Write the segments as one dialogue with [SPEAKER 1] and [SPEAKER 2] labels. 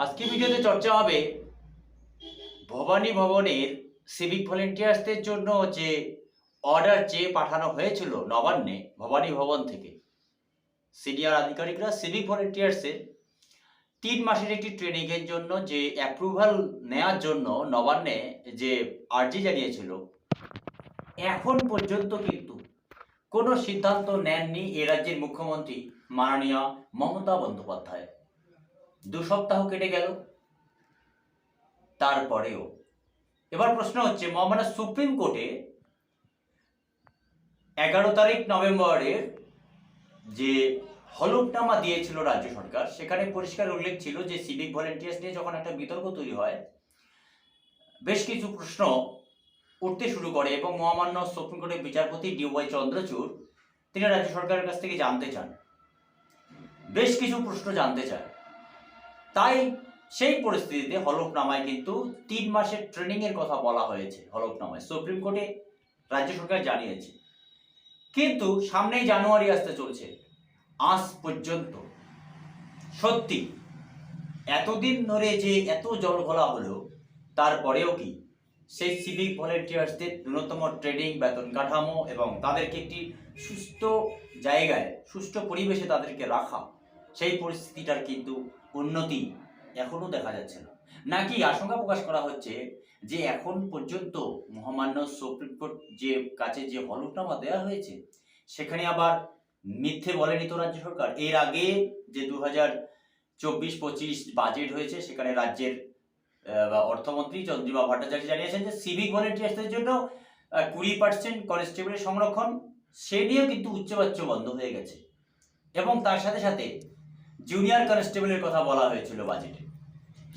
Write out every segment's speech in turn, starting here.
[SPEAKER 1] আজকে ভিডিওতে চর্চা হবে ভবানী ভবনের সিভিক ভলেন্টিয়ার্সদের জন্য যে অর্ডার চেয়ে পাঠানো হয়েছিল নবান্নে ভবানী ভবন থেকে সিনিয়র আধিকারিকরা সিভিক ভলেন্টিয়ার্সের 3 মাসের একটি ট্রেনিংয়ের জন্য যে অ্যাপ্রুভাল নেওয়ার জন্য নবান্নে যে আর্জি জানিয়েছিল, এখন পর্যন্ত কিন্তু কোনো সিদ্ধান্ত নেননি এ রাজ্যের মুখ্যমন্ত্রী মাননীয় মমতা বন্দ্যোপাধ্যায়। 2 সপ্তাহ কেটে গেল, তারপরেও এবার প্রশ্ন হচ্ছে, মহামান্য সুপ্রিম কোর্টে 11 তারিখ নভেম্বরের যে হলফনামা দিয়েছিল রাজ্য সরকার, সেখানে পরিষ্কার উল্লেখ ছিল যে সিভিক ভলেন্টিয়ার্স নিয়ে যখন একটা বিতর্ক তৈরি হয়, বেশ কিছু প্রশ্ন উঠতে শুরু করে এবং মহামান্য সুপ্রিম কোর্টের বিচারপতি DY চন্দ্রচূড় তিনি রাজ্য সরকারের কাছ থেকে জানতে চান, বেশ কিছু প্রশ্ন জানতে চায়। তাই সেই পরিস্থিতিতে হলফনামায় কিন্তু 3 মাসের ট্রেনিংয়ের কথা বলা হয়েছে। হলফনামায় সুপ্রিম কোর্টে রাজ্য সরকার জানিয়েছে, কিন্তু সামনেই জানুয়ারি আসতে চলছে, আজ পর্যন্ত সত্যি এতদিন ধরে যে এত জল ঘোলা হলো, তারপরেও কি সেই সিভিক ভলেন্টিয়ার্সদের ন্যূনতম ট্রেনিং, বেতন কাঠামো এবং তাদেরকে একটি সুস্থ জায়গায় সুস্থ পরিবেশে তাদেরকে রাখা, সেই পরিস্থিতিটার কিন্তু উন্নতি এখনও দেখা যাচ্ছে না। নাকি আশঙ্কা প্রকাশ করা হচ্ছে যে এখন পর্যন্ত মহামান্য সুপ্রিম কোর্ট যে কাছে যে হলফনামা দেওয়া হয়েছে, সেখানে আবার মিথ্যে বলেনি তো রাজ্য সরকার। এর আগে যে 2024-25 বাজেট হয়েছে, সেখানে রাজ্যের অর্থমন্ত্রী চন্দ্রিমা ভট্টাচার্য জানিয়েছেন যে সিভিক ভলেন্টিয়ার্সদের জন্য 20% কনস্টেবলের সংরক্ষণ, সে নিয়েও কিন্তু উচ্চবাচ্য বন্ধ হয়ে গেছে। এবং তার সাথে সাথে জুনিয়র কনস্টেবলের কথা বলা হয়েছিল বাজেটে,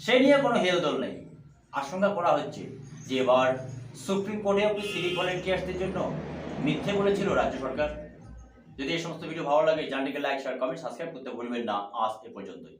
[SPEAKER 1] সে নিয়ে কোনো হেলদোল নেই। আশঙ্কা করা হচ্ছে যে এবার সুপ্রিম কোর্টেও কি সিভিক ভলেন্টিয়ার্সদের জন্য মিথ্যে বলেছিল রাজ্য সরকার। যদি এই সমস্ত ভিডিও ভালো লাগে, চ্যানেলটিকে লাইক, শেয়ার, কমেন্ট, সাবস্ক্রাইব করতে ভুলবেন না। আজ এ পর্যন্তই।